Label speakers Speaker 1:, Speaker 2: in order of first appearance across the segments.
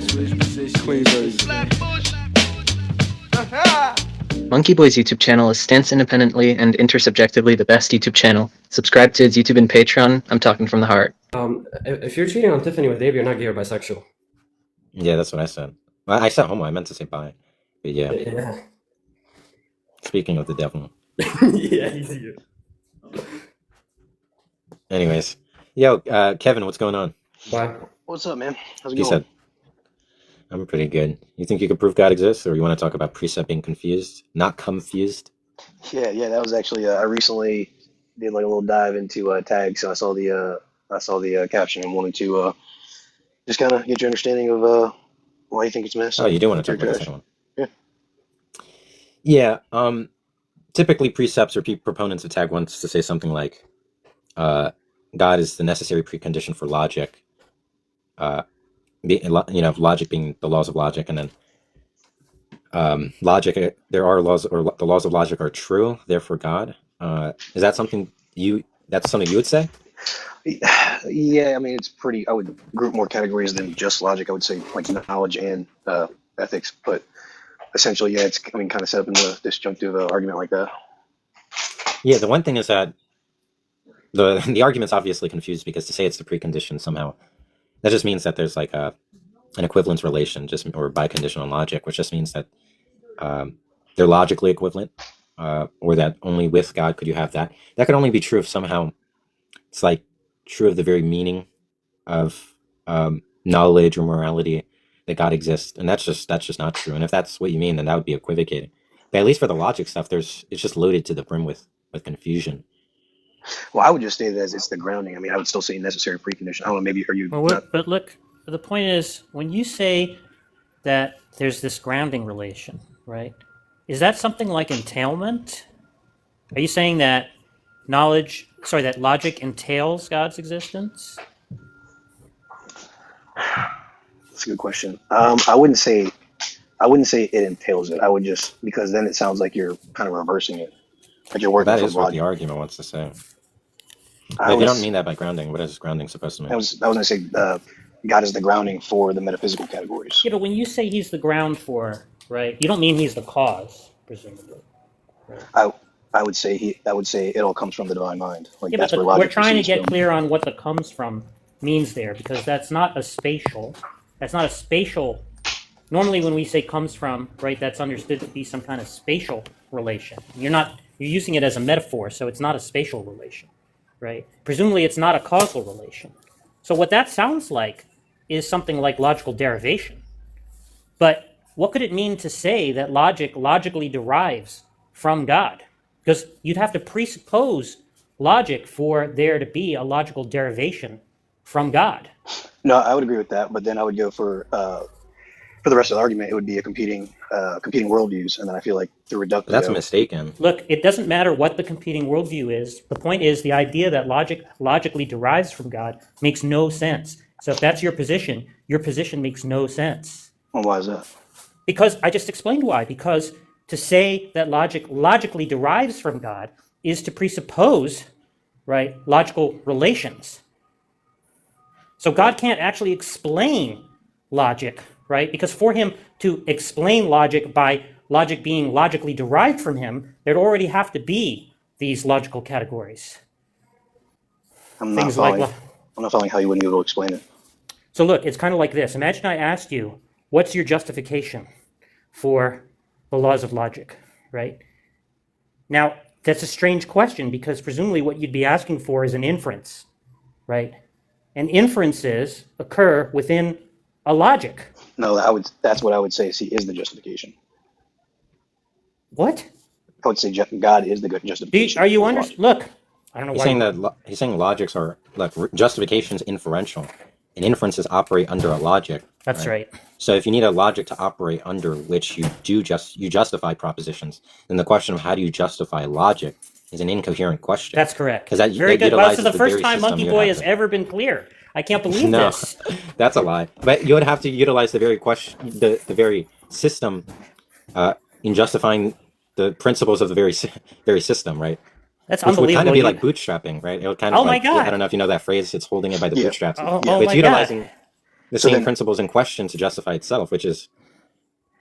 Speaker 1: Clean version.
Speaker 2: Monkeyboy's YouTube channel is stance independently and intersubjectively the best YouTube channel. Subscribe to his YouTube and Patreon. I'm talking from the heart.
Speaker 3: If you're cheating on Tiffany with Abe, you're not gay or bisexual.
Speaker 4: Yeah, that's what I said. Well, I said homo. I meant to say bi. But yeah.
Speaker 3: Yeah.
Speaker 4: Speaking of the devil.
Speaker 3: Yeah, he's you.
Speaker 4: Anyways. Yo, Kevin, what's going on?
Speaker 3: Why?
Speaker 5: What's up, man? How's it
Speaker 4: You
Speaker 5: going?
Speaker 4: said, I'm pretty good. You think you could prove God exists, or you want to talk about precept being confused? Not confused?
Speaker 5: Yeah, that was actually I recently did like a little dive into tags, so I saw the caption and wanted to just kind of get your understanding of why you think it's messed up.
Speaker 4: Oh, you do want to talk about the second one?
Speaker 5: Yeah.
Speaker 4: Yeah. Typically, precepts or proponents of tag wants to say something like, God is the necessary precondition for logic. Logic being the laws of logic, and then logic. There are laws, or the laws of logic are true. Therefore, God. Is that something that's something you would say?
Speaker 5: Yeah, I mean it's pretty. I would group more categories than just logic. I would say like knowledge and ethics, but essentially, yeah, it's kind of set up in the disjunctive argument like that.
Speaker 4: Yeah, the one thing is that the argument's obviously confused, because to say it's the precondition somehow, that just means that there's like an equivalence relation, or biconditional logic, which just means that they're logically equivalent, or that only with God could you have that. That could only be true if somehow it's like true of the very meaning of knowledge or morality, that God exists, and that's just not true. And if that's what you mean, then that would be equivocating. But at least for the logic stuff, it's just loaded to the brim with confusion.
Speaker 5: Well, I would just say that it's the grounding. I mean, I would still say necessary precondition. I don't know, maybe are you?
Speaker 6: But look, the point is, when you say that there's this grounding relation, right? Is that something like entailment? Are you saying that that logic entails God's existence?
Speaker 5: That's a good question. I wouldn't say it entails it. I would just, because then it sounds like you're kind of reversing it. Like you're working
Speaker 4: That
Speaker 5: from
Speaker 4: is what
Speaker 5: logic.
Speaker 4: the argument wants to say. But if you don't mean that by grounding, what is grounding supposed to mean?
Speaker 5: I was going to say God is the grounding for the metaphysical categories.
Speaker 6: Yeah, but when you say he's the ground for, right, you don't mean he's the cause, presumably. Right?
Speaker 5: I would say it all comes from the divine mind. Like,
Speaker 6: Yeah,
Speaker 5: that's
Speaker 6: but
Speaker 5: where logic
Speaker 6: we're trying to
Speaker 5: proceeds
Speaker 6: get
Speaker 5: from.
Speaker 6: clear on what the comes from means there, because that's not a spatial. Normally when we say comes from, right, that's understood to be some kind of spatial relation. You're using it as a metaphor, so it's not a spatial relation, right? Presumably it's not a causal relation. So what that sounds like is something like logical derivation. But what could it mean to say that logic logically derives from God? Because you'd have to presuppose logic for there to be a logical derivation from God.
Speaker 5: No, I would agree with that, but then I would go for the rest of the argument, it would be a competing worldviews, and then I feel like the reductio.
Speaker 4: That's mistaken.
Speaker 6: Look, it doesn't matter what the competing worldview is. The point is the idea that logic logically derives from God makes no sense. So if that's your position makes no sense.
Speaker 5: Well, why is that?
Speaker 6: Because I just explained why. Because to say that logic logically derives from God is to presuppose, right, logical relations. So God can't actually explain logic, right? Because for him to explain logic by logic being logically derived from him, there'd already have to be these logical categories.
Speaker 5: I'm not following how you wouldn't be able to explain it.
Speaker 6: So look, it's kind of like this. Imagine I asked you, what's your justification for the laws of logic, right? Now, that's a strange question, because presumably what you'd be asking for is an inference, right? And inferences occur within a logic.
Speaker 5: No, that's what I would say is the justification.
Speaker 6: What?
Speaker 5: I would say God is the good justification.
Speaker 6: Look, I don't know why.
Speaker 4: He's saying logics are, justification's inferential, and inferences operate under a logic.
Speaker 6: That's right.
Speaker 4: So if you need a logic to operate under which you justify propositions, then the question of how do you justify logic is an incoherent question.
Speaker 6: That's correct.
Speaker 4: That
Speaker 6: Very good. Well, this is the first
Speaker 4: very
Speaker 6: time
Speaker 4: system you
Speaker 6: Monkeyboy
Speaker 4: have
Speaker 6: has ever been clear. I can't believe
Speaker 4: No,
Speaker 6: this.
Speaker 4: that's a lie. But you would have to utilize the very question, the very system, in justifying the principles of the very system, right?
Speaker 6: That's
Speaker 4: Which
Speaker 6: unbelievable.
Speaker 4: would kind of be like bootstrapping, right? It would kind of
Speaker 6: Oh my God.
Speaker 4: I don't know if you know that phrase. It's holding it by the bootstraps.
Speaker 6: Oh
Speaker 4: But it's
Speaker 6: my
Speaker 4: utilizing
Speaker 6: God.
Speaker 4: the
Speaker 5: So
Speaker 4: same
Speaker 5: then,
Speaker 4: principles in question to justify itself, which is,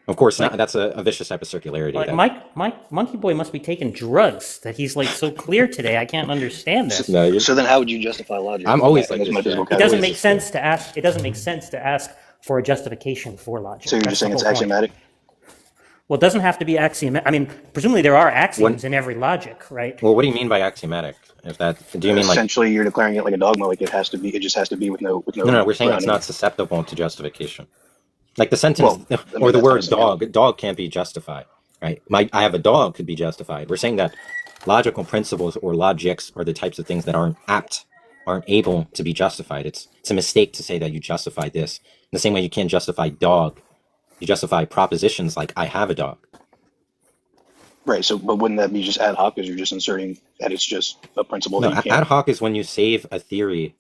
Speaker 4: of course,
Speaker 6: Like,
Speaker 4: not. That's a vicious type of circularity.
Speaker 6: like
Speaker 4: That
Speaker 6: Mike Monkey Boy must be taking drugs that he's like so clear today. I can't understand
Speaker 5: so,
Speaker 6: this.
Speaker 4: no,
Speaker 5: so then how would you justify logic
Speaker 4: I'm
Speaker 5: in
Speaker 4: always
Speaker 5: that, in
Speaker 4: like
Speaker 5: those
Speaker 4: this,
Speaker 5: metaphysical
Speaker 4: Jack.
Speaker 6: It doesn't
Speaker 5: categories?
Speaker 6: make sense to ask. It doesn't make sense to ask for a justification for logic.
Speaker 5: So you're
Speaker 6: That's
Speaker 5: just
Speaker 6: the
Speaker 5: saying it's
Speaker 6: whole point.
Speaker 5: axiomatic?
Speaker 6: Well, it doesn't have to be axiomatic. I mean, presumably there are axioms
Speaker 4: What?
Speaker 6: in every logic, right?
Speaker 4: Well, what do you mean by axiomatic? If that, do you mean like?
Speaker 5: Essentially, you're declaring it like a dogma, like it has to be. It just has to be with no
Speaker 4: No, we're saying it's
Speaker 5: grounding.
Speaker 4: not susceptible to justification. Like the sentence
Speaker 5: Well, I
Speaker 4: or
Speaker 5: mean,
Speaker 4: the
Speaker 5: that's
Speaker 4: word
Speaker 5: obviously how.
Speaker 4: dog can't be justified, right? I have a dog could be justified. We're saying that logical principles or logics are the types of things that aren't able to be justified. It's a mistake to say that you justify this. In the same way you can't justify dog, you justify propositions like I have a dog.
Speaker 5: Right. So, but wouldn't that be just ad hoc? Because you're just inserting that it's just a principle
Speaker 4: No,
Speaker 5: that you
Speaker 4: ad
Speaker 5: can't.
Speaker 4: hoc is when you save a theory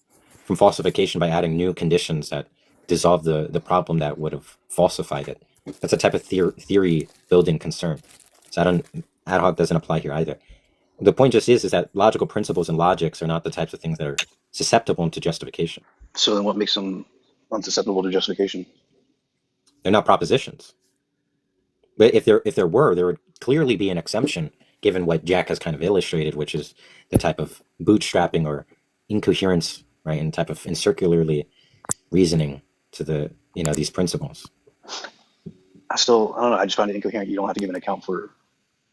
Speaker 4: from falsification by adding new conditions that dissolve the problem that would have falsified it. That's a type of theory building concern. So ad hoc doesn't apply here either. The point just is that logical principles and logics are not the types of things that are susceptible to justification.
Speaker 5: So then, what makes them unsusceptible to justification?
Speaker 4: They're not propositions. But if there would clearly be an exemption, given what Jack has kind of illustrated, which is the type of bootstrapping or incoherence, right, and type of incircularly reasoning to these principles.
Speaker 5: I don't know. I just find it incoherent. You don't have to give an account for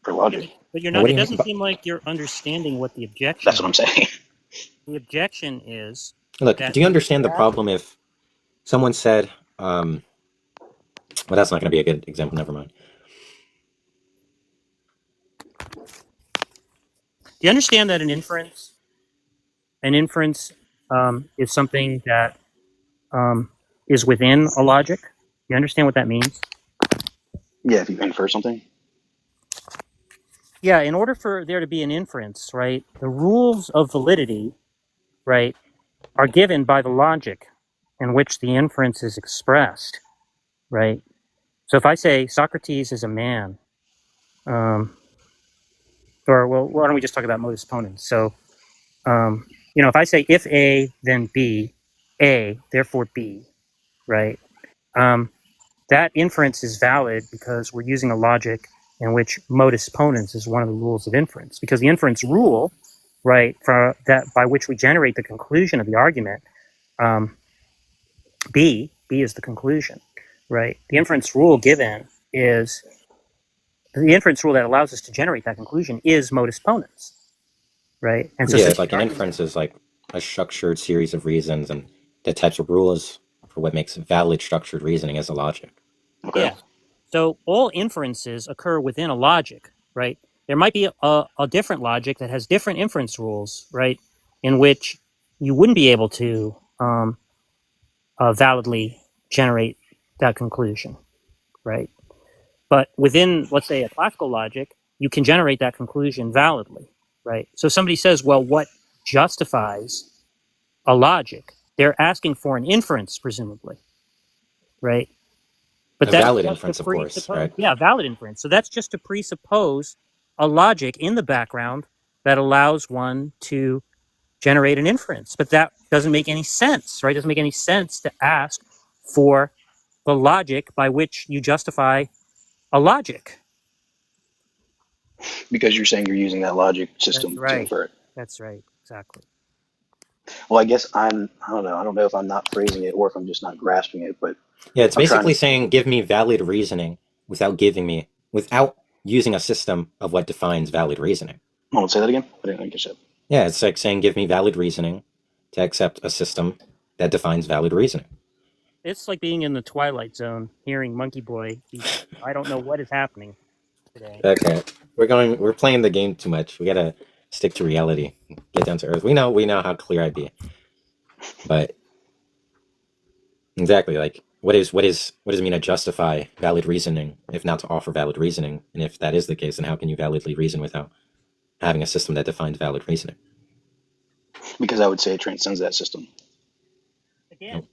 Speaker 5: logic.
Speaker 6: But you're
Speaker 4: Well,
Speaker 6: not.
Speaker 4: what do
Speaker 6: It
Speaker 4: you
Speaker 6: doesn't
Speaker 4: mean?
Speaker 6: seem like you're understanding what the objection
Speaker 5: That's what I'm
Speaker 6: is.
Speaker 5: saying.
Speaker 6: The objection is
Speaker 4: Look,
Speaker 6: that
Speaker 4: do you understand the problem if someone said, well, that's not going to be a good example. Never mind.
Speaker 6: Do you understand that an inference is something that is within a logic? You understand what that means?
Speaker 5: Yeah, if you infer something.
Speaker 6: Yeah, in order for there to be an inference, right, the rules of validity, right, are given by the logic in which the inference is expressed, right? So if I say Socrates is a man, or well, why don't we just talk about modus ponens? So, if I say if A, then B, A, therefore B, right? That inference is valid because we're using a logic in which modus ponens is one of the rules of inference. Because the inference rule, right, for that by which we generate the conclusion of the argument, B is the conclusion, right? The inference rule given is the inference rule that allows us to generate that conclusion is modus ponens, right? And so
Speaker 4: Yeah,
Speaker 6: since
Speaker 4: like
Speaker 6: the
Speaker 4: an
Speaker 6: argument,
Speaker 4: inference is like a structured series of reasons, and the types of rules for what makes valid structured reasoning as a logic.
Speaker 5: Okay.
Speaker 6: yeah. So all inferences occur within a logic, right? There might be a different logic that has different inference rules, right? In which you wouldn't be able to validly generate that conclusion, right? But within, let's say, a classical logic, you can generate that conclusion validly, right? So somebody says, well, what justifies a logic? They're asking for an inference, presumably, right? But
Speaker 4: A
Speaker 6: that's
Speaker 4: valid
Speaker 6: just
Speaker 4: inference,
Speaker 6: to
Speaker 4: of course,
Speaker 6: presuppose,
Speaker 4: right?
Speaker 6: yeah, valid inference. So that's just to presuppose a logic in the background that allows one to generate an inference. But that doesn't make any sense, right? It doesn't make any sense to ask for the logic by which you justify a logic.
Speaker 5: Because you're saying you're using that logic
Speaker 6: That's
Speaker 5: system to
Speaker 6: right.
Speaker 5: infer it.
Speaker 6: That's right. Exactly.
Speaker 5: Well, I guess I don't know. I don't know if I'm not phrasing it or if I'm just not grasping it, but
Speaker 4: Yeah, it's
Speaker 5: I'm trying
Speaker 4: basically
Speaker 5: to.
Speaker 4: saying give me valid reasoning without using a system of what defines valid reasoning.
Speaker 5: Hold on, say that again. I didn't catch that.
Speaker 4: Yeah, it's like saying give me valid reasoning to accept a system that defines valid reasoning.
Speaker 6: It's like being in the Twilight Zone, hearing Monkey Boy. I don't know what is happening today.
Speaker 4: Okay, we're playing the game too much. We gotta stick to reality, get down to earth. We know how clear I'd be, but exactly, like what does it mean to justify valid reasoning if not to offer valid reasoning? And if that is the case, then how can you validly reason without having a system that defines valid reasoning?
Speaker 5: Because I would say it transcends that system.
Speaker 6: Again,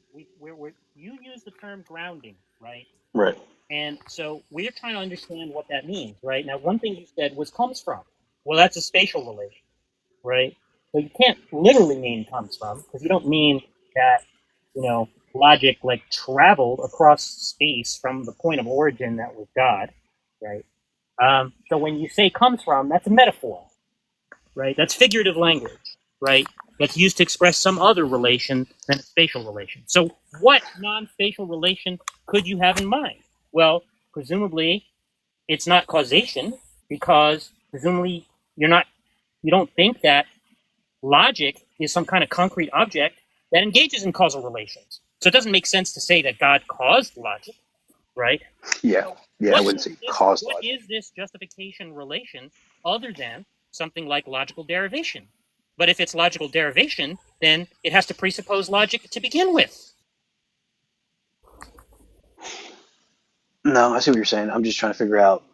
Speaker 6: you use the term grounding, right?
Speaker 5: Right.
Speaker 6: And so we're trying to understand what that means, right? Now, one thing you said was comes from. Well, that's a spatial relation, right? So you can't literally mean comes from, because you don't mean that, logic like traveled across space from the point of origin that was God, right? So when you say comes from, that's a metaphor, right? That's figurative language, right? That's used to express some other relation than a spatial relation. So what non-spatial relation could you have in mind? Well, presumably it's not causation, because presumably you don't think that logic is some kind of concrete object that engages in causal relations. So it doesn't make sense to say that God caused logic, right?
Speaker 5: Yeah, I wouldn't say cause
Speaker 6: What
Speaker 5: logic.
Speaker 6: is this justification relation other than something like logical derivation? But if it's logical derivation, then it has to presuppose logic to begin with.
Speaker 5: No, I see what you're saying. I'm just trying to figure out.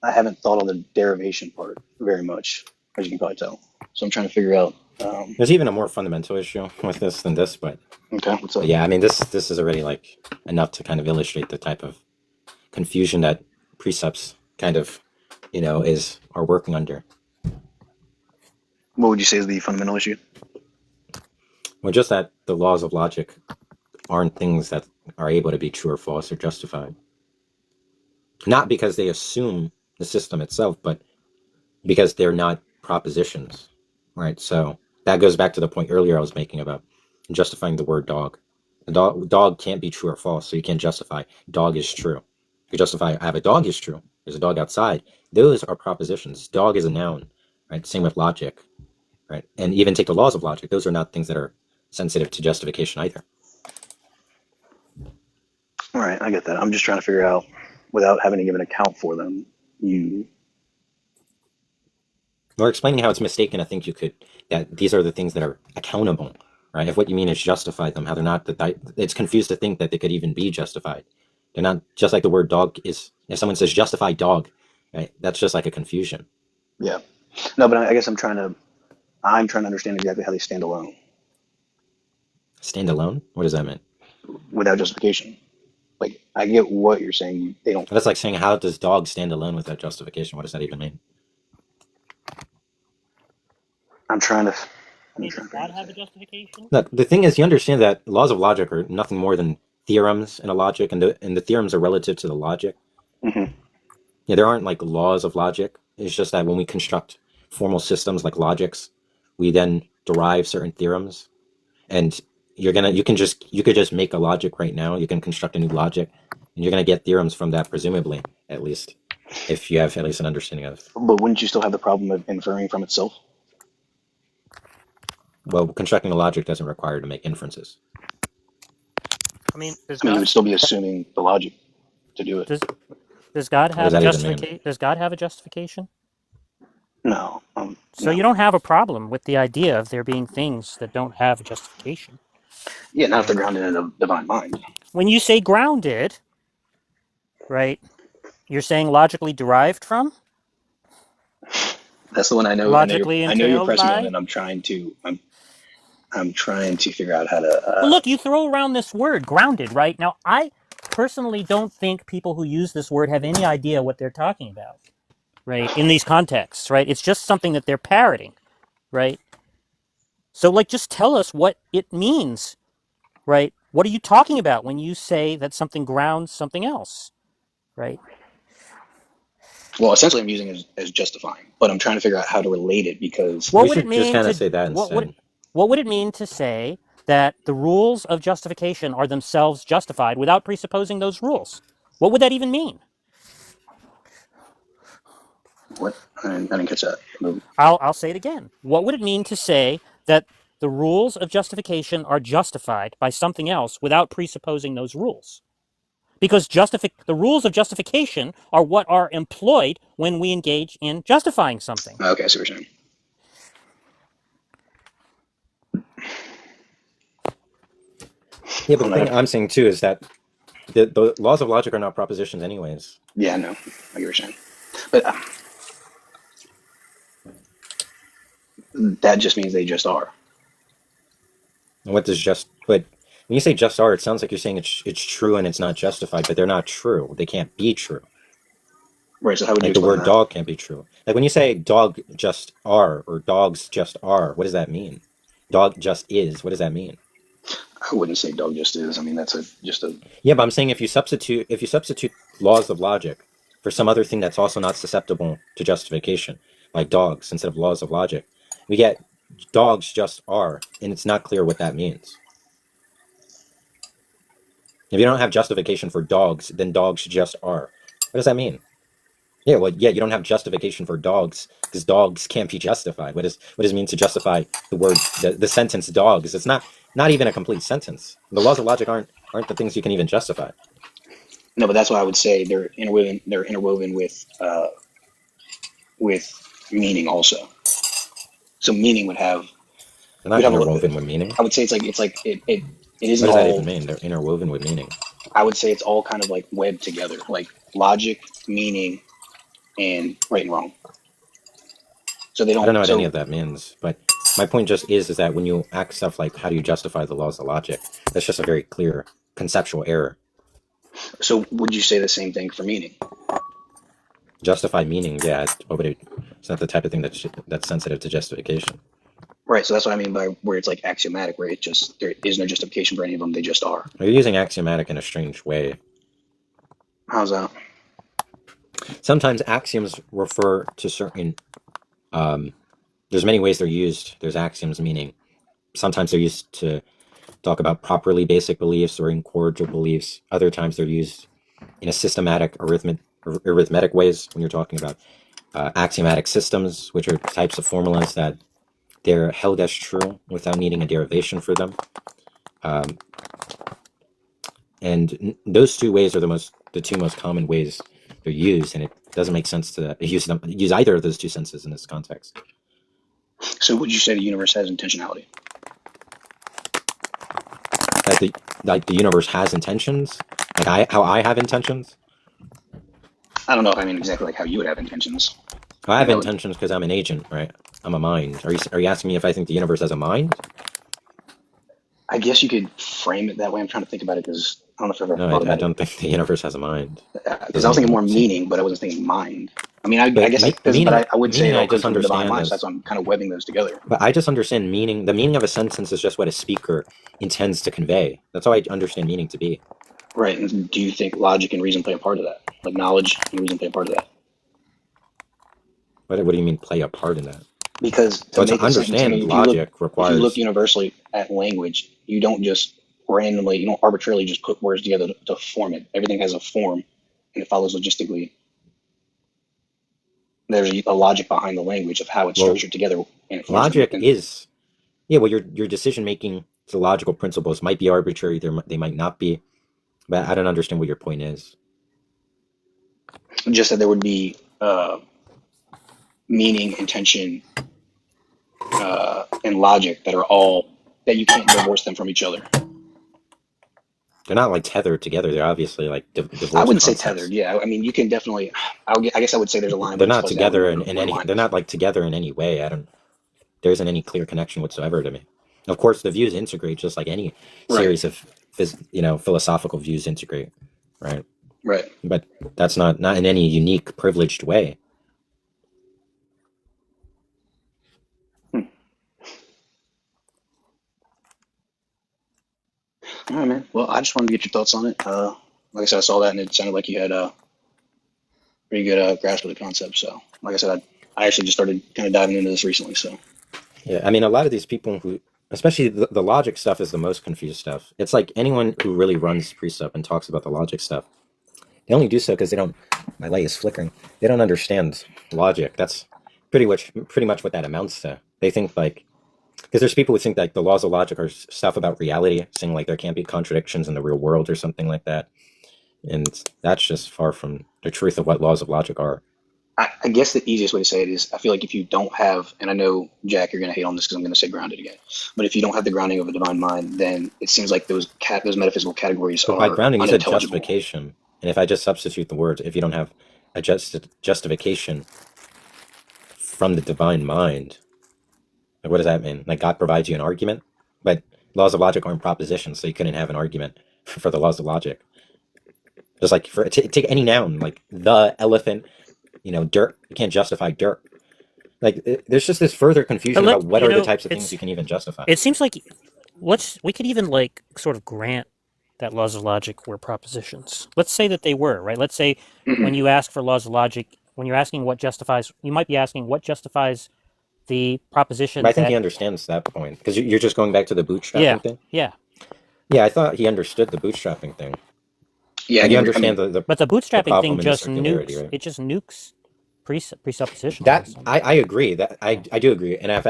Speaker 5: I haven't thought on the derivation part very much, as you can probably tell. So I'm trying to figure out.
Speaker 4: There's even a more fundamental issue with this than this, but
Speaker 5: Okay, what's up?
Speaker 4: yeah, I mean, this is already like enough to kind of illustrate the type of confusion that precepts kind of, are working under.
Speaker 5: What would you say is the fundamental issue?
Speaker 4: Well, just that the laws of logic aren't things that are able to be true or false or justified. Not because they assume the system itself, but because they're not propositions, right? So that goes back to the point earlier I was making about justifying the word dog. The dog can't be true or false, so you can't justify dog is true. You justify I have a dog is true. There's a dog outside. Those are propositions. Dog is a noun, right? Same with logic, right? And even take the laws of logic. Those are not things that are sensitive to justification either.
Speaker 5: All right, I get that. I'm just trying to figure out, without having to give an account for them,
Speaker 4: Or explaining how it's mistaken, I think that these are the things that are accountable, right? If what you mean is justify them, how they're not, it's confused to think that they could even be justified. They're not, just like the word dog is, if someone says justify dog, right? That's just like a confusion.
Speaker 5: Yeah. No, but I guess I'm trying to understand exactly how they stand alone.
Speaker 4: Stand alone? What does that mean?
Speaker 5: Without justification. Like, I get what you're saying. They don't.
Speaker 4: That's like saying, how does dog stand alone without justification? What does that even mean?
Speaker 5: I'm trying to.
Speaker 6: Does God have a justification?
Speaker 4: Look, the thing is, you understand that laws of logic are nothing more than theorems in a logic, and the theorems are relative to the logic.
Speaker 5: Mm-hmm.
Speaker 4: Yeah, there aren't like laws of logic. It's just that when we construct formal systems like logics, we then derive certain theorems, and you could just make a logic right now. You can construct a new logic, and you're gonna get theorems from that, presumably, at least, if you have at least an understanding of.
Speaker 5: But wouldn't you still have the problem of inferring from itself?
Speaker 4: Well, constructing a logic doesn't require to make inferences.
Speaker 6: I mean,
Speaker 5: You would still be assuming the logic to do it.
Speaker 6: does God have
Speaker 4: What
Speaker 6: a
Speaker 4: does that even mean?
Speaker 6: justification? Does God have a justification?
Speaker 5: No.
Speaker 6: So
Speaker 5: No.
Speaker 6: you don't have a problem with the idea of there being things that don't have a justification.
Speaker 5: Yeah, not if they're grounded in a divine mind.
Speaker 6: When you say grounded, right, you're saying logically derived from?
Speaker 5: That's the one I know.
Speaker 6: Logically
Speaker 5: I know you're
Speaker 6: entailed
Speaker 5: pressing
Speaker 6: by?
Speaker 5: on, and I'm trying to figure out how to.
Speaker 6: Well, look, you throw around this word, grounded, right? Now, I personally don't think people who use this word have any idea what they're talking about, right, in these contexts, right? It's just something that they're parroting, right? So, like, just tell us what it means, right? What are you talking about when you say that something grounds something else, right?
Speaker 5: Well, essentially, I'm using it as justifying, but I'm trying to figure out how to relate it because.
Speaker 6: What
Speaker 4: We
Speaker 6: would it
Speaker 4: should
Speaker 6: mean
Speaker 4: just kind
Speaker 6: to
Speaker 4: of say that instead.
Speaker 6: what would it mean to say that the rules of justification are themselves justified without presupposing those rules? What would that even mean?
Speaker 5: What? I didn't catch that.
Speaker 6: I'll say it again. What would it mean to say that the rules of justification are justified by something else without presupposing those rules? Because the rules of justification are what are employed when we engage in justifying something.
Speaker 5: Okay, I see what you're saying.
Speaker 4: Yeah, but the thing I'm saying too is that the laws of logic are not propositions anyways.
Speaker 5: Yeah, I know. I get what you're saying. But that just means they just are.
Speaker 4: And what does but when you say just are, it sounds like you're saying it's true and it's not justified, but they're not true. They can't be true.
Speaker 5: Right, so how would you
Speaker 4: Like the
Speaker 5: explain
Speaker 4: word
Speaker 5: that?
Speaker 4: dog can't be true. Like when you say dog just are or dogs just are, what does that mean? Dog just is. What does that mean?
Speaker 5: I wouldn't say dog just is. I mean, that's just a.
Speaker 4: Yeah, but I'm saying if you substitute laws of logic for some other thing that's also not susceptible to justification, like dogs instead of laws of logic, we get dogs just are, and it's not clear what that means. If you don't have justification for dogs, then dogs just are. What does that mean? Yeah, well, yeah, you don't have justification for dogs because dogs can't be justified. What does it mean to justify the word, the sentence dogs? It's not even a complete sentence. The laws of logic aren't the things you can even justify.
Speaker 5: No, but that's why I would say they're interwoven. They're interwoven with meaning also. So meaning would have.
Speaker 4: They're not interwoven with meaning.
Speaker 5: I would say it isn't
Speaker 4: all. What does that
Speaker 5: all.
Speaker 4: even mean? They're interwoven with meaning.
Speaker 5: I would say it's all kind of like webbed together, like logic, meaning, and right and wrong. So they don't.
Speaker 4: I don't know what any of that means, but my point just is that when you ask stuff like how do you justify the laws of logic, that's just a very clear conceptual error.
Speaker 5: So would you say the same thing for meaning?
Speaker 4: Justify meaning, yeah, it's not the type of thing that's sensitive to justification.
Speaker 5: Right. So that's what I mean by where it's like axiomatic, where it just there is no justification for any of them; they just are.
Speaker 4: You're using axiomatic in a strange way.
Speaker 5: How's that?
Speaker 4: Sometimes axioms refer to certain. There's many ways they're used. There's axioms meaning sometimes they're used to talk about properly basic beliefs or incorrigible beliefs. Other times they're used in a systematic arithmetic ways when you're talking about axiomatic systems, which are types of formulas that they're held as true without needing a derivation for them. And those two ways are the two most common ways they're used, and it doesn't make sense to use either of those two senses in this context.
Speaker 5: So would you say the universe has intentionality?
Speaker 4: Like the universe has intentions? Like how I have intentions?
Speaker 5: I don't know if I mean exactly like how you would have intentions.
Speaker 4: I have intentions because I'm an agent, right? I'm a mind. Are you asking me if I think the universe has a mind?
Speaker 5: I guess you could frame it that way. I'm trying to think about it because I don't know if I've ever thought about it.
Speaker 4: I don't think the universe has a mind.
Speaker 5: Because I was thinking more meaning, but I wasn't thinking mind. I mean, I guess I would say I just understand mind, so that's why I'm kind of webbing those together.
Speaker 4: But I just understand meaning. The meaning of a sentence is just what a speaker intends to convey. That's how I understand meaning to be.
Speaker 5: Right. And do you think logic and reason play a part of that? Like knowledge and reason play a part of that?
Speaker 4: What do you mean play a part in that?
Speaker 5: Because
Speaker 4: to understand logic requires.
Speaker 5: If you look universally at language, you don't just randomly, you don't arbitrarily just put words together to form it. Everything has a form, and it follows logistically. There's a logic behind the language of how it's structured together. And
Speaker 4: logic is, your decision making, the logical principles might be arbitrary. They might not be, but I don't understand what your point is.
Speaker 5: Just that there would be meaning, intention, and logic that you can't divorce them from each other.
Speaker 4: They're not like tethered together. They're obviously like divorced.
Speaker 5: I wouldn't say tethered. Yeah, I mean you can definitely. I guess I would say there's a line.
Speaker 4: They're not together in any. They're not like together in any way. There isn't any clear connection whatsoever to me. Of course, the views integrate just like any series of philosophical views integrate, right?
Speaker 5: Right.
Speaker 4: But that's not in any unique, privileged way.
Speaker 5: All right, man. Well, I just wanted to get your thoughts on it. Like I said, I saw that and it sounded like you had a pretty good grasp of the concept. So, like I said, I actually just started kind of diving into this recently. So,
Speaker 4: yeah, I mean, a lot of these people who, especially the logic stuff, is the most confused stuff. It's like anyone who really runs Precept and talks about the logic stuff, they only do so because they don't. My light is flickering. They don't understand logic. That's pretty much what that amounts to. They think like. Because there's people who think like the laws of logic are stuff about reality, saying like there can't be contradictions in the real world or something like that. And that's just far from the truth of what laws of logic are.
Speaker 5: I guess the easiest way to say it is I feel like if you don't have, and I know, Jack, you're going to hate on this because I'm going to say grounded again, but if you don't have the grounding of a divine mind, then it seems like those metaphysical categories are
Speaker 4: by grounding, you said
Speaker 5: unintelligible.
Speaker 4: Justification. And if I just substitute the words, if you don't have a justification from the divine mind, like, what does that mean? Like God provides you an argument, but laws of logic aren't propositions, so you couldn't have an argument for the laws of logic. Just like take any noun, like the elephant, dirt. You can't justify dirt. Like there's just this further confusion about what are the types of things you can even justify.
Speaker 6: It seems like we could even like sort of grant that laws of logic were propositions. Let's say that they were, right? Let's say when you ask for laws of logic, when you're asking what justifies, you might be asking what justifies the proposition
Speaker 4: But I think he
Speaker 6: that,
Speaker 4: understands that point because you're just going back to the bootstrapping
Speaker 6: yeah,
Speaker 4: thing.
Speaker 6: yeah.
Speaker 4: Yeah, I thought he understood the bootstrapping thing.
Speaker 5: Yeah,
Speaker 4: Like, you
Speaker 5: I
Speaker 4: understand
Speaker 5: mean,
Speaker 4: the
Speaker 6: But the bootstrapping
Speaker 4: problem
Speaker 6: thing
Speaker 4: in the
Speaker 6: just
Speaker 4: circularity,
Speaker 6: nukes,
Speaker 4: right?
Speaker 6: it just nukes presuppositionalism.
Speaker 4: That I agree. That I do agree, and I have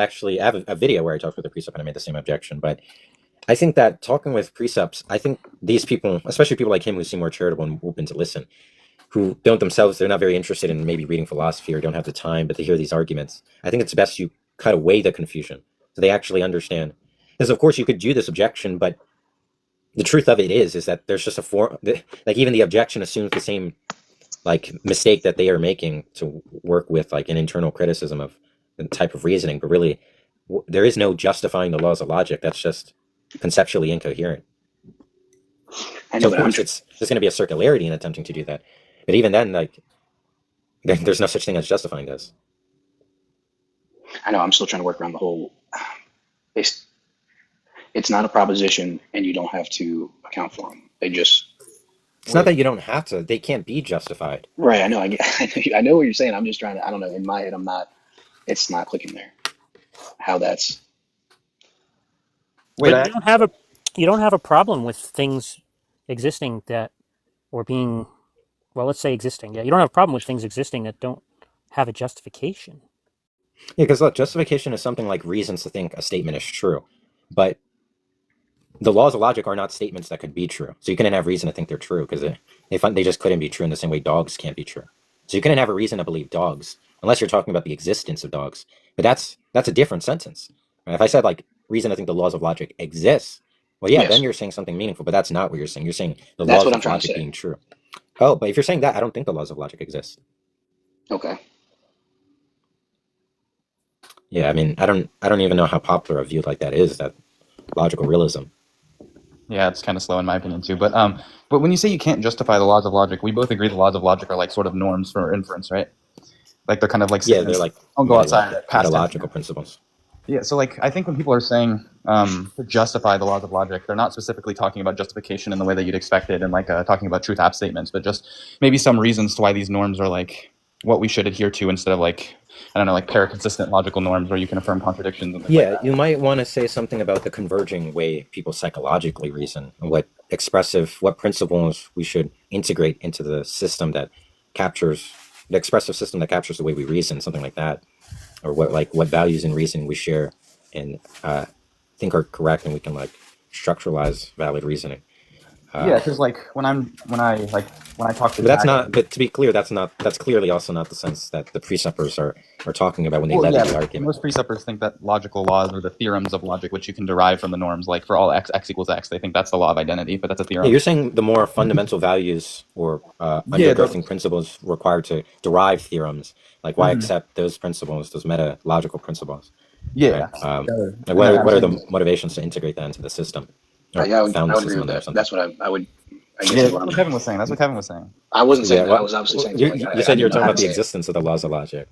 Speaker 4: a video where I talked with a precept and I made the same objection. But I think that talking with precepts, I think these people, especially people like him who seem more charitable and open to listen, who don't themselves, they're not very interested in maybe reading philosophy or don't have the time, but they hear these arguments. I think it's best you cut away the confusion so they actually understand. Because of course you could do this objection, but the truth of it is that there's just a form, like even the objection assumes the same like mistake that they are making to work with like an internal criticism of the type of reasoning, but really there is no justifying the laws of logic. That's just conceptually incoherent.
Speaker 5: I
Speaker 4: So
Speaker 5: know,
Speaker 4: of
Speaker 5: but
Speaker 4: course there's going to be a circularity in attempting to do that, but even then, like there's no such thing as justifying this.
Speaker 5: I know I'm still trying to work around the whole. It's not a proposition, and you don't have to account for them. They just
Speaker 4: It's not that you don't have to; they can't be justified.
Speaker 5: right. I know. I know what you're saying. I'm just trying to. I don't know. In my head, I'm not. It's not clicking there. How that's.
Speaker 6: But you don't have a problem with things existing that, or being, well, let's say existing. Yeah, you don't have a problem with things existing that don't have a justification.
Speaker 4: Yeah, because look, justification is something like reasons to think a statement is true, but the laws of logic are not statements that could be true. So you couldn't have reason to think they're true because they just couldn't be true in the same way dogs can't be true. So you couldn't have a reason to believe dogs unless you're talking about the existence of dogs. But that's a different sentence. Right? If I said like reason to think the laws of logic exist, well, yeah,
Speaker 5: Yes.
Speaker 4: then you're saying something meaningful. But that's not what you're saying. You're saying the
Speaker 5: That's
Speaker 4: laws
Speaker 5: what I'm
Speaker 4: of
Speaker 5: trying to
Speaker 4: logic
Speaker 5: say.
Speaker 4: being true. Oh, but if you're saying that, I don't think the laws of logic exist.
Speaker 5: Okay.
Speaker 4: Yeah, I mean, I don't even know how popular a view like that is. That logical realism.
Speaker 1: Yeah, it's kind of slow in my opinion too. But when you say you can't justify the laws of logic, we both agree the laws of logic are like sort of norms for inference, right? Like they're kind of like
Speaker 4: Yeah, they're like
Speaker 1: don't go outside past
Speaker 4: metalogical principles.
Speaker 1: Yeah, so like I think when people are saying to justify the laws of logic, they're not specifically talking about justification in the way that you'd expect it, and like talking about truth app statements, but just maybe some reasons to why these norms are like what we should adhere to instead of like I don't know, like paraconsistent logical norms where you can affirm contradictions. And
Speaker 4: Yeah, you might want to say something about the converging way people psychologically reason, and what principles we should integrate into the system that captures the expressive system that captures the way we reason, something like that, or what values in reasoning we share and think are correct, and we can like structuralize valid reasoning.
Speaker 1: Yeah, because like when I talk to
Speaker 4: But that's not. But to be clear, that's clearly also not the sense that the preceptors are talking about when they levy the argument.
Speaker 1: Most preceptors think that logical laws are the theorems of logic, which you can derive from the norms. Like for all x equals x, they think that's the law of identity, but that's a theorem.
Speaker 4: Yeah, you're saying the more fundamental values or undergirding principles required to derive theorems. Like why accept those principles, those meta-logical principles?
Speaker 1: Yeah.
Speaker 4: Right? Like what are the motivations to integrate that into the system?
Speaker 5: Yeah, I would agree with that. That's what I would. I guess
Speaker 1: That's what Kevin was saying. That's what Kevin was saying.
Speaker 5: I wasn't saying that.
Speaker 4: well,
Speaker 5: I was obviously saying.
Speaker 4: You said you were talking about the existence of the laws of logic.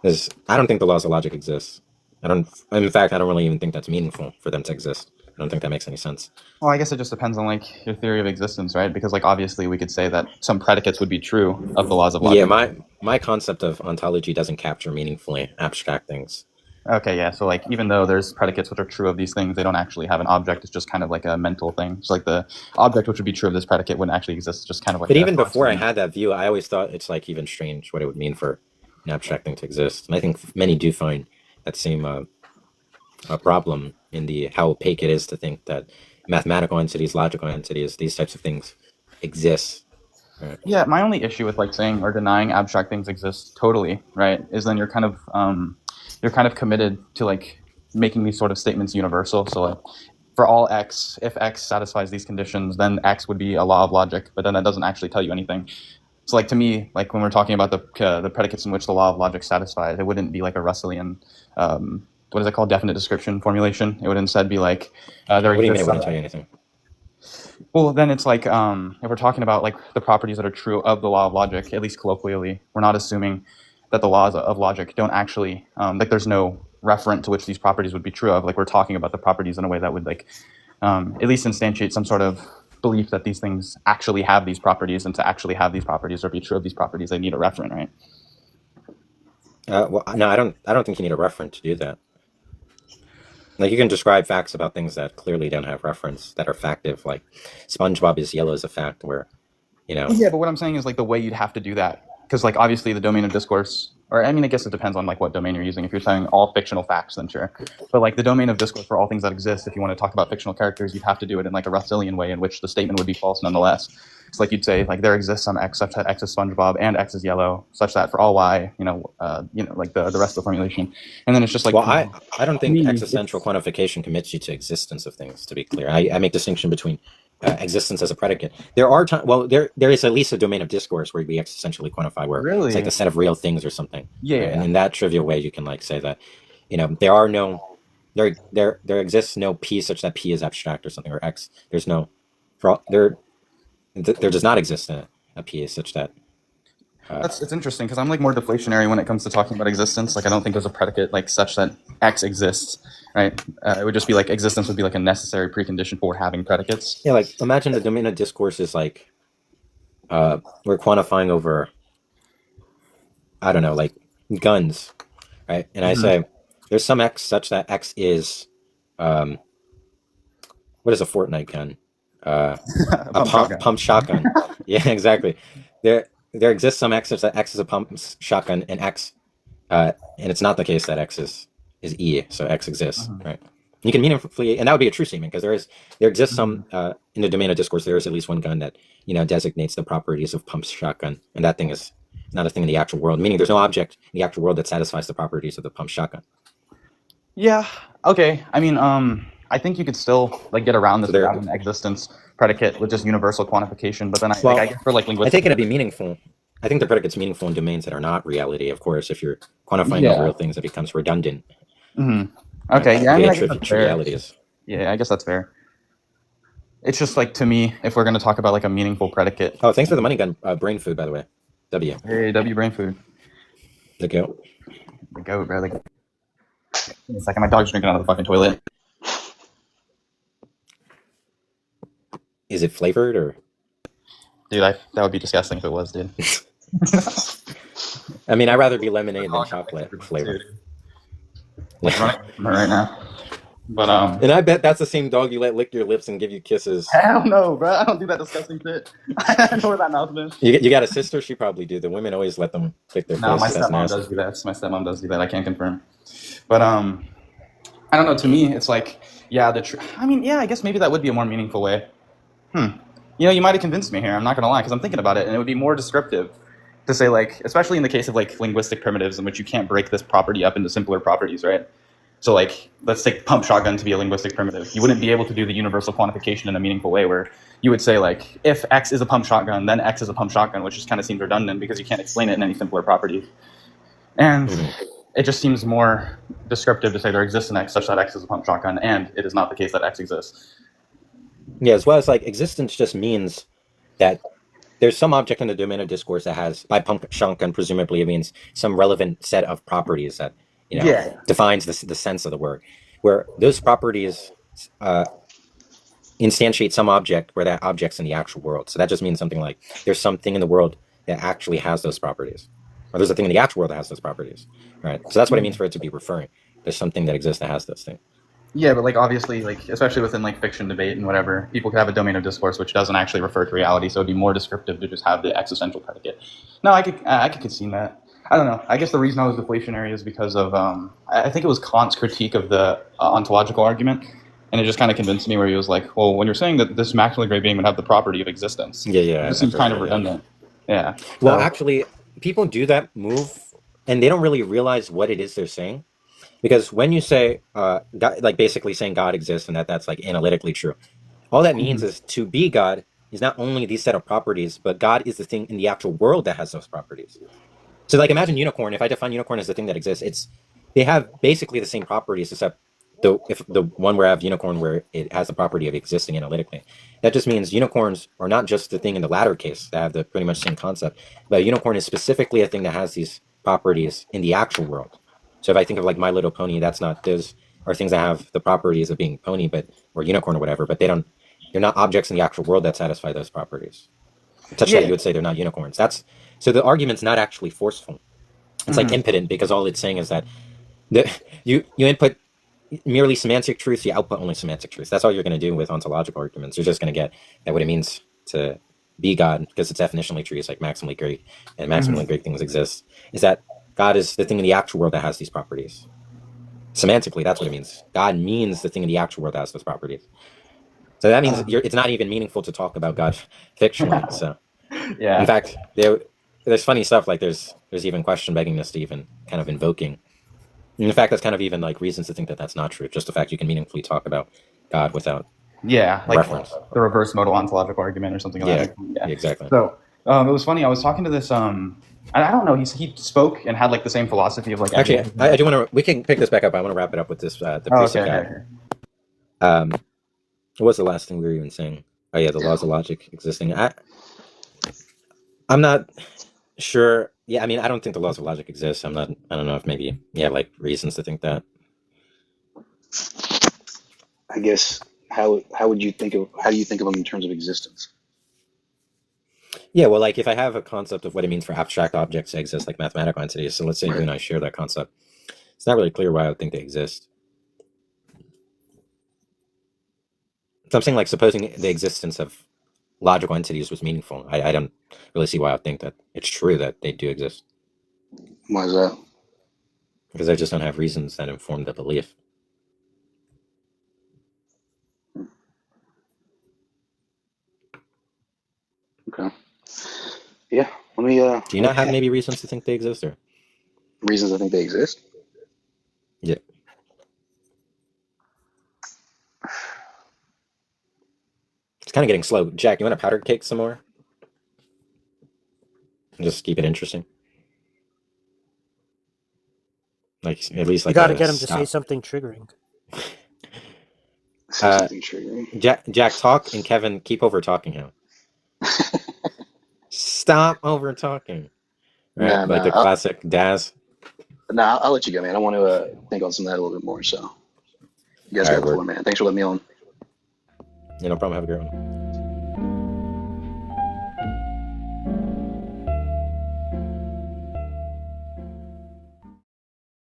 Speaker 4: I don't think the laws of logic exist. In fact, I don't really even think that's meaningful for them to exist. I don't think that makes any sense.
Speaker 1: Well, I guess it just depends on like your theory of existence, right? Because like obviously we could say that some predicates would be true of the laws of logic.
Speaker 4: Yeah, my concept of ontology doesn't capture meaningfully abstract things.
Speaker 1: Okay, yeah. So like even though there's predicates which are true of these things, they don't actually have an object. It's just kind of like a mental thing. So like the object which would be true of this predicate wouldn't actually exist. It's just kind of like.
Speaker 4: But even before I had that view, I always thought it's like even strange what it would mean for an abstract thing to exist. And I think many do find that same a problem in the how opaque it is to think that mathematical entities, logical entities, these types of things exist. Right?
Speaker 1: Yeah, my only issue with like saying or denying abstract things exist totally, right, is then you're kind of committed to like making these sort of statements universal. So like for all x, if x satisfies these conditions, then x would be a law of logic, but then that doesn't actually tell you anything. So like to me, like when we're talking about the predicates in which the law of logic satisfies, it wouldn't be like a Russellian what is it called, definite description formulation. It would instead be like
Speaker 4: what do you mean it wouldn't tell you anything?
Speaker 1: Well, then it's like if we're talking about like the properties that are true of the law of logic, at least colloquially, we're not assuming that the laws of logic don't actually like there's no referent to which these properties would be true of. Like we're talking about the properties in a way that would like at least instantiate some sort of belief that these things actually have these properties, and to actually have these properties or be true of these properties, they need a referent, right?
Speaker 4: Well, no, I don't think you need a referent to do that. Like you can describe facts about things that clearly don't have reference, that are factive. Like SpongeBob is yellow is a fact where,
Speaker 1: Yeah, but what I'm saying is like the way you'd have to do that, because like obviously the domain of discourse, or I mean, I guess it depends on like what domain you're using. If you're saying all fictional facts, then sure. But like the domain of discourse for all things that exist, if you want to talk about fictional characters, you'd have to do it in like a Russellian way in which the statement would be false nonetheless. It's like you'd say like there exists some X such that X is SpongeBob and X is yellow, such that for all Y, like the rest of the formulation. And then it's just like,
Speaker 4: well, I don't think existential quantification commits you to existence of things. To be clear, I make distinction between existence as a predicate. There are there is at least a domain of discourse where we existentially quantify, where
Speaker 1: Really?
Speaker 4: it's like the set of real things or something.
Speaker 1: Yeah.
Speaker 4: Right? And in that trivial way, you can like say that, there exists no P such that P is abstract or something, or X. There's no, there does not exist a P such that.
Speaker 1: It's interesting because I'm like more deflationary when it comes to talking about existence. Like I don't think there's a predicate like such that X exists, right? It would just be like existence would be like a necessary precondition for having predicates.
Speaker 4: Yeah, like imagine the domain of discourse is like we're quantifying over, I don't know, like guns, right? And I say there's some X such that X is what is a Fortnite gun? A pump shotgun. Yeah, exactly. There exists some X such that X is a pump shotgun, and X, and it's not the case that X is E, so X exists, right? You can meaningfully, and that would be a true statement, because there exists some in the domain of discourse. There is at least one gun that designates the properties of pump shotgun, and that thing is not a thing in the actual world. Meaning, there's no object in the actual world that satisfies the properties of the pump shotgun.
Speaker 1: Yeah. Okay. I mean, I think you could still like get around this without an existence predicate with just universal quantification. But then I guess for like linguistics,
Speaker 4: I think it'd be meaningful. I think the predicate's meaningful in domains that are not reality. Of course, if you're quantifying over real things, it becomes redundant.
Speaker 1: Okay. Yeah. I mean, I guess that's fair.
Speaker 4: Reality is.
Speaker 1: Yeah, I guess that's fair. It's just like, to me, if we're going to talk about like a meaningful predicate.
Speaker 4: Oh, thanks for the money gun. Brain food, by the way. W.
Speaker 1: Hey, W brain food.
Speaker 4: The goat.
Speaker 1: The goat, bro. Give me a second. My dog's drinking out of the fucking toilet.
Speaker 4: Is it flavored or?
Speaker 1: Dude, that would be disgusting if it was, dude.
Speaker 4: I mean, I'd rather be lemonade than chocolate flavor.
Speaker 1: Like right now. But
Speaker 4: and I bet that's the same dog you let lick your lips and give you kisses.
Speaker 1: Hell no, bro. I don't do that disgusting shit. I know where that mouth is.
Speaker 4: You got a sister? She probably do. The women always let them lick their face.
Speaker 1: No, my stepmom does do that. My stepmom does do that. I can't confirm. But I don't know. To me, it's like, yeah, I guess maybe that would be a more meaningful way. You might have convinced me here. I'm not gonna lie, because I'm thinking about it, and it would be more descriptive to say, like, especially in the case of like linguistic primitives in which you can't break this property up into simpler properties, right? So like, let's take pump shotgun to be a linguistic primitive. You wouldn't be able to do the universal quantification in a meaningful way where you would say like, if X is a pump shotgun, then X is a pump shotgun, which just kind of seems redundant because you can't explain it in any simpler properties. And it just seems more descriptive to say there exists an X such that X is a pump shotgun, and it is not the case that X exists.
Speaker 4: Yeah, as well as like existence just means that there's some object in the domain of discourse that has, by pump shotgun, presumably it means some relevant set of properties that defines the sense of the word, where those properties instantiate some object where that object's in the actual world. So that just means something like there's something in the world that actually has those properties, or there's a thing in the actual world that has those properties, right? So that's what it means for it to be referring. There's something that exists that has those things. Yeah,
Speaker 1: but like obviously, like especially within like fiction debate and whatever, people could have a domain of discourse which doesn't actually refer to reality, so it'd be more descriptive to just have the existential predicate. No, I could concede that. I don't know. I guess the reason I was deflationary is because of I think it was Kant's critique of the ontological argument, and it just kind of convinced me where he was like, well, when you're saying that this maximally great being would have the property of existence, it seems kind of redundant. Yeah.
Speaker 4: Well, actually, people do that move, and they don't really realize what it is they're saying. Because when you say, God, like basically saying God exists and that's like analytically true, all that means is to be God is not only these set of properties, but God is the thing in the actual world that has those properties. So like imagine unicorn. If I define unicorn as the thing that exists, they have basically the same properties, except if the one where I have unicorn where it has the property of existing analytically. That just means unicorns are not just the thing in the latter case that have the pretty much same concept, but a unicorn is specifically a thing that has these properties in the actual world. So if I think of like My Little Pony, that's not, those are things that have the properties of being pony, but or unicorn or whatever, but they're not objects in the actual world that satisfy those properties. Such that you would say they're not unicorns. So the argument's not actually forceful. It's like impotent, because all it's saying is that you input merely semantic truths, you output only semantic truths. That's all you're going to do with ontological arguments. You're just going to get that what it means to be God, because it's definitionally true. It's like maximally great, and maximally great things exist. Is that God is the thing in the actual world that has these properties. Semantically, that's what it means. God means the thing in the actual world that has those properties. So that means it's not even meaningful to talk about God fictionally. So,
Speaker 1: Yeah.
Speaker 4: in fact, there's funny stuff, like there's even question beggingness to even kind of invoking. And in fact, that's kind of even like reasons to think that that's not true. Just the fact you can meaningfully talk about God without
Speaker 1: like
Speaker 4: reference.
Speaker 1: The reverse modal ontological argument or something like that.
Speaker 4: Yeah, exactly.
Speaker 1: So it was funny. I was talking to this. I don't know. He spoke and had like the same philosophy of like.
Speaker 4: Actually, I do want to. We can pick this back up. I want to wrap it up with this. The precept guy. What was the last thing we were even saying? Oh yeah, the laws of logic existing. I'm not sure. Yeah, I mean, I don't think the laws of logic exist. I don't know if maybe you have like reasons to think that.
Speaker 5: I guess how do you think of them in terms of existence?
Speaker 4: Yeah, well, like if I have a concept of what it means for abstract objects to exist, like mathematical entities. So let's say you and I share that concept. It's not really clear why I would think they exist. So I'm saying, like, supposing the existence of logical entities was meaningful, I don't really see why I would think that it's true that they do exist.
Speaker 5: Why is that?
Speaker 4: Because I just don't have reasons that inform the belief.
Speaker 5: Okay. Yeah. Let me.
Speaker 4: Do you not have maybe reasons to think they exist, or
Speaker 5: reasons I think they exist?
Speaker 4: yeah? It's kind of getting slow. Jack, you want to powder cake some more? And just keep it interesting. Like at least like
Speaker 7: you got to get him to say something triggering.
Speaker 5: Something triggering.
Speaker 4: Jack, talk, and Kevin, keep over talking him. Stop over talking. Right, like the classic Daz.
Speaker 5: Nah, I'll let you go, man. I want to think on some of that a little bit more. So, you guys got the floor, man. Thanks for letting me on.
Speaker 4: Yeah, no problem. Have a great one.